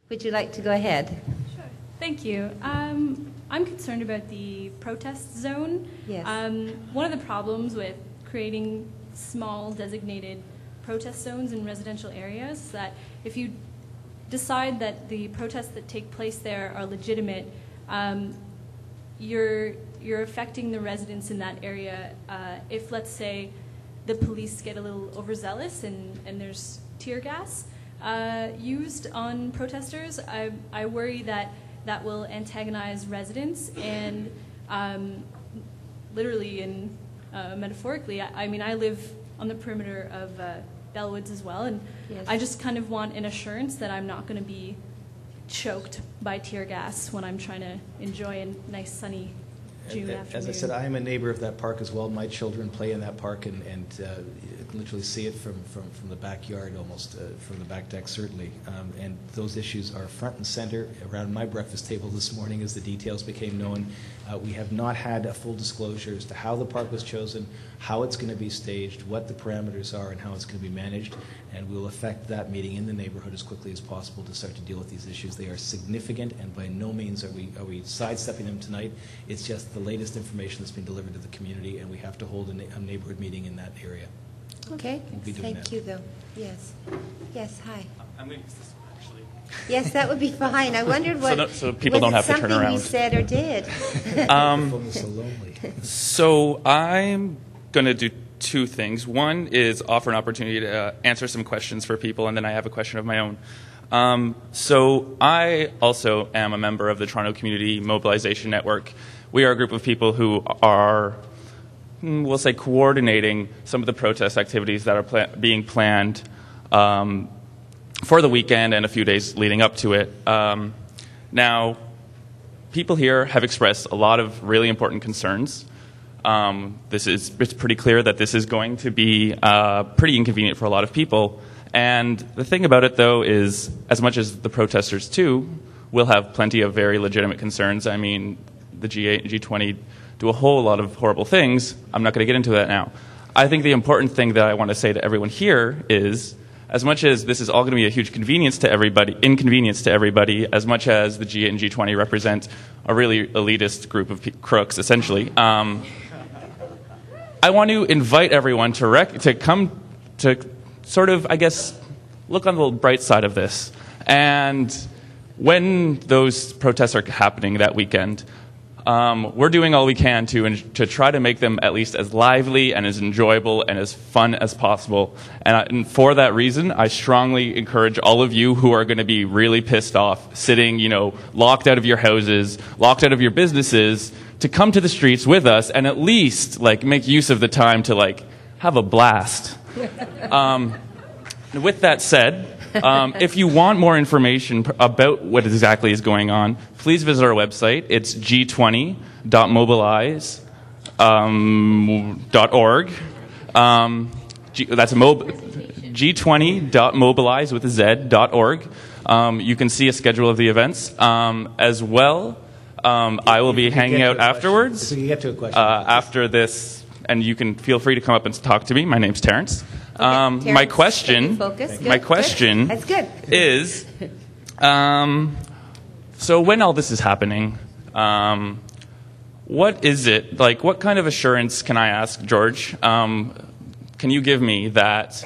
Would you like to go ahead? Sure. Thank you. I'm concerned about the protest zone. Yes. One of the problems with creating small designated protest zones in residential areas is that if you decide that the protests that take place there are legitimate, you're affecting the residents in that area. If, let's say, the police get a little overzealous and there's tear gas used on protesters, I worry that that will antagonize residents and literally and metaphorically. I mean, I live on the perimeter of Bellwoods as well, and yes. I just kind of want an assurance that I'm not going to be choked by tear gas when I'm trying to enjoy a nice sunny June afternoon. As I said, I am a neighbor of that park as well. My children play in that park, and you can literally see it from the backyard, almost from the back deck, certainly. And those issues are front and center around my breakfast table this morning as the details became known. We have not had a full disclosure as to how the park was chosen, how it's going to be staged, what the parameters are, and how it's going to be managed. And we will affect that meeting in the neighborhood as quickly as possible to start to deal with these issues. They are significant, and by no means are we sidestepping them tonight. It's just the latest information that's been delivered to the community, and we have to hold a neighborhood meeting in that area. Okay. We'll Thank you, though. Yes. Yes. Hi. I'm going to use this one, actually. Yes, that would be fine. I wondered what. So people don't have to turn around. Was it something you said or did? The phone is so lonely. So I'm going to do two things. One is offer an opportunity to answer some questions for people, and then I have a question of my own. So I also am a member of the Toronto Community Mobilization Network. We are a group of people who are, we'll say, coordinating some of the protest activities that are being planned for the weekend and a few days leading up to it. Now, people here have expressed a lot of really important concerns. It's pretty clear that this is going to be pretty inconvenient for a lot of people. And the thing about it, though, is as much as the protesters, too, will have plenty of very legitimate concerns. I mean, the G8 and G20 do a whole lot of horrible things. I'm not going to get into that now. I think the important thing that I want to say to everyone here is, as much as this is all going to be a huge inconvenience to everybody, as much as the G8 and G20 represent a really elitist group of crooks, essentially, I want to invite everyone to come to sort of, I guess, look on the bright side of this. And when those protests are happening that weekend, we're doing all we can to try to make them at least as lively and as enjoyable and as fun as possible. And for that reason, I strongly encourage all of you who are going to be really pissed off, sitting, locked out of your houses, locked out of your businesses, to come to the streets with us and at least make use of the time to have a blast. With that said, if you want more information about what exactly is going on, please visit our website. It's g20.mobilize.org. That's g20.mobilize with a z.org. You can see a schedule of the events. As well, I will be hanging out afterwards. So you get to a question. After this, and you can feel free to come up and talk to me. My name's Terrence. Terrence, my question That's good. is, so when all this is happening, what is it, what kind of assurance can I ask, George, can you give me that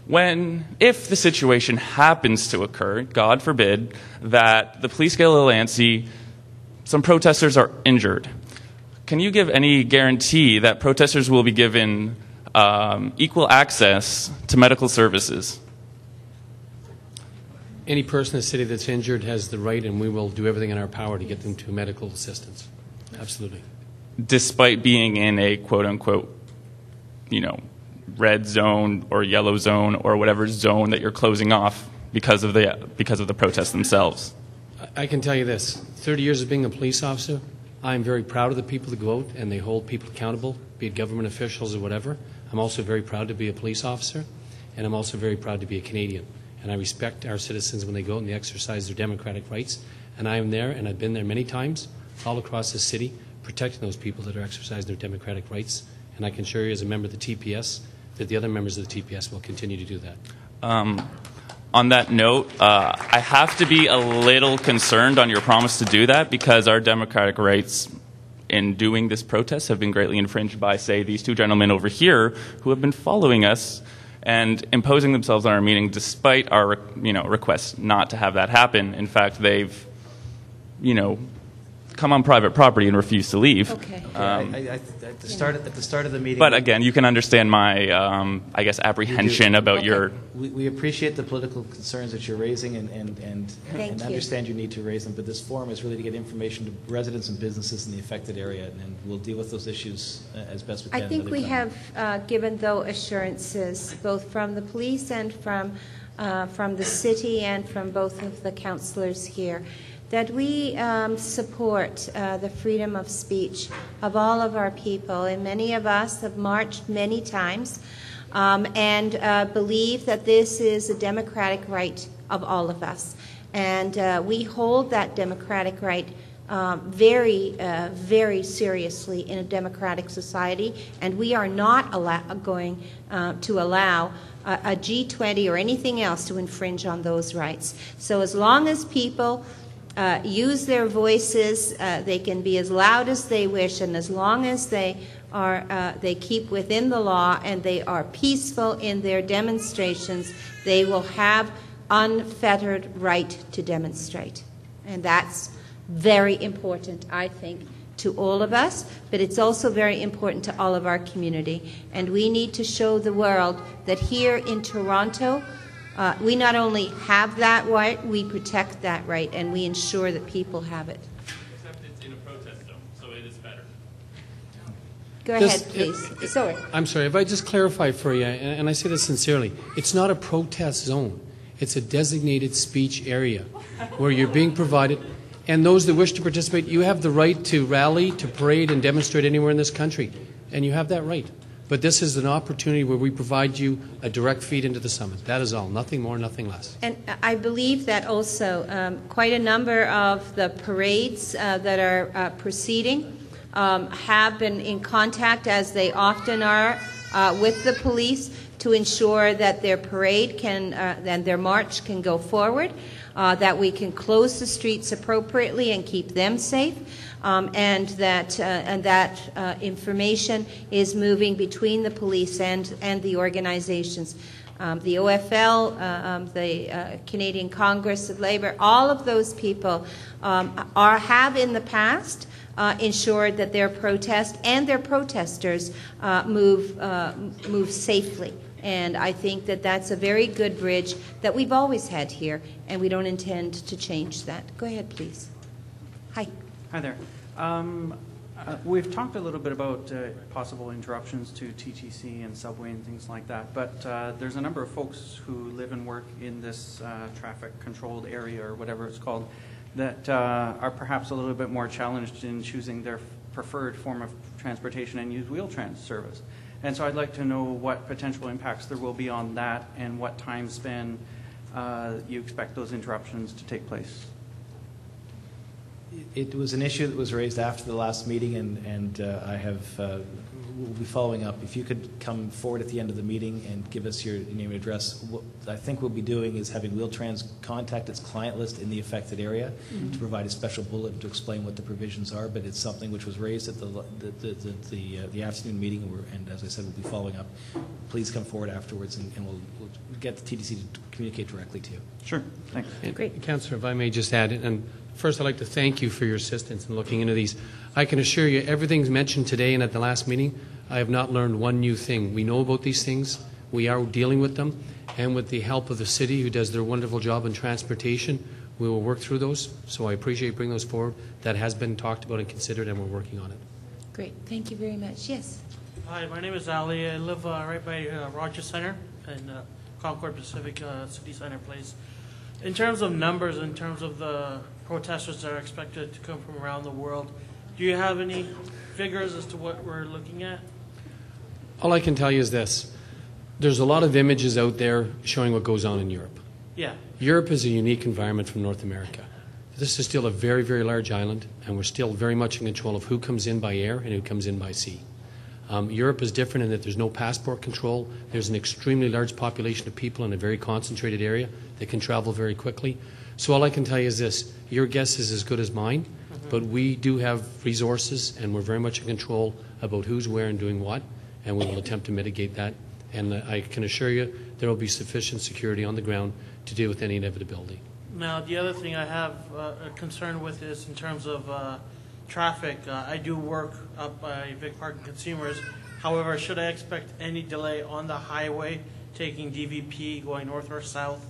if the situation happens to occur, God forbid, that the police get a little antsy, some protesters are injured, can you give any guarantee that protesters will be given equal access to medical services? Any person in the city that's injured has the right, and we will do everything in our power to get them to medical assistance. Absolutely. Despite being in a quote-unquote, red zone or yellow zone or whatever zone that you're closing off because of the protests themselves. I can tell you this: 30 years of being a police officer, I'm very proud of the people that go out and they hold people accountable, be it government officials or whatever. I'm also very proud to be a police officer, and I'm also very proud to be a Canadian. And I respect our citizens when they go out and they exercise their democratic rights. And I am there, and I've been there many times, all across the city, protecting those people that are exercising their democratic rights. And I can assure you, as a member of the TPS, that the other members of the TPS will continue to do that. On that note, I have to be a little concerned on your promise to do that because our democratic rights in doing this protest have been greatly infringed by, say, these two gentlemen over here who have been following us and imposing themselves on our meeting despite our request not to have that happen. In fact, they've come on private property and refused to leave. Okay. At the start of the meeting. But again, you can understand my, I guess, apprehension about your. We appreciate the political concerns that you're raising and Thank you. understand your need to raise them. But this forum is really to get information to residents and businesses in the affected area, and we'll deal with those issues as best we can. I think another we time. have given, though, assurances, both from the police and from the city and from both of the councillors here, that we support the freedom of speech of all of our people. And many of us have marched many times and believe that this is a democratic right of all of us. And we hold that democratic right very, very seriously in a democratic society. And we are not going to allow a G20 or anything else to infringe on those rights. So as long as people use their voices, they can be as loud as they wish, and as long as they keep within the law and they are peaceful in their demonstrations, they will have unfettered right to demonstrate. And that's very important, I think, to all of us, but it's also very important to all of our community. And we need to show the world that here in Toronto, we not only have that right, we protect that right, and we ensure that people have it. Except it's in a protest zone, so it is better. Go ahead, please. Sorry. I'm sorry, if I just clarify for you, and I say this sincerely, it's not a protest zone. It's a designated speech area where you're being provided, and those that wish to participate, you have the right to rally, to parade, and demonstrate anywhere in this country, and you have that right. But this is an opportunity where we provide you a direct feed into the summit. That is all. Nothing more, nothing less. And I believe that also quite a number of the parades that are proceeding have been in contact, as they often are, with the police to ensure that their parade and their march can go forward, that we can close the streets appropriately and keep them safe. And that information is moving between the police and the organizations. The OFL, the Canadian Congress of Labour, all of those people have in the past ensured that their protest and their protesters move safely. And I think that that's a very good bridge that we've always had here, and we don't intend to change that. Go ahead, please. Hi. Hi there. We've talked a little bit about possible interruptions to TTC and subway and things like that, but there's a number of folks who live and work in this traffic-controlled area, or whatever it's called, that are perhaps a little bit more challenged in choosing their preferred form of transportation and use Wheel-Trans service. And so I'd like to know what potential impacts there will be on that and what time span you expect those interruptions to take place. It was an issue that was raised after the last meeting, and I have we'll be following up. If you could come forward at the end of the meeting and give us your name and address. What I think we'll be doing is having Wheel-Trans contact its client list in the affected area to provide a special bulletin to explain what the provisions are. But it's something which was raised at the afternoon meeting, and as I said, we'll be following up. Please come forward afterwards, and we'll get the TDC to communicate directly to you. Sure. Thanks. Great. Councillor, if I may just add, and first I'd like to thank you for your assistance in looking into these. I can assure you everything's mentioned today and at the last meeting. I have not learned one new thing. We know about these things. We are dealing with them. And with the help of the city, who does their wonderful job in transportation, we will work through those. So I appreciate bringing those forward. That has been talked about and considered, and we're working on it. Great. Thank you very much. Yes. Hi, my name is Ali. I live right by Rogers Center in Concord Pacific City Center Place. In terms of numbers, in terms of the protesters that are expected to come from around the world, do you have any figures as to what we're looking at? All I can tell you is this. There's a lot of images out there showing what goes on in Europe. Yeah. Europe is a unique environment from North America. This is still a very, very large island, and we're still very much in control of who comes in by air and who comes in by sea. Europe is different in that there's no passport control. There's an extremely large population of people in a very concentrated area. They can travel very quickly. So all I can tell you is this, your guess is as good as mine, but we do have resources, and we're very much in control about who's where and doing what, and we will attempt to mitigate that. And I can assure you there will be sufficient security on the ground to deal with any inevitability. Now, the other thing I have a concern with is in terms of traffic. I do work up by Vic Park and Consumers. However, should I expect any delay on the highway taking DVP going north or south?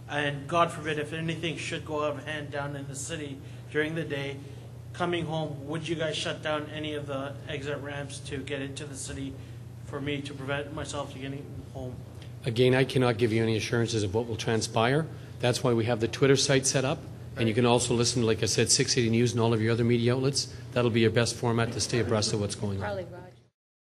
And God forbid, if anything should go out of hand down in the city during the day, coming home, would you guys shut down any of the exit ramps to get into the city for me to prevent myself from getting home? Again, I cannot give you any assurances of what will transpire. That's why we have the Twitter site set up. And you can also listen, like I said, 680 News and all of your other media outlets. That'll be your best format to stay abreast of what's going on. Probably right.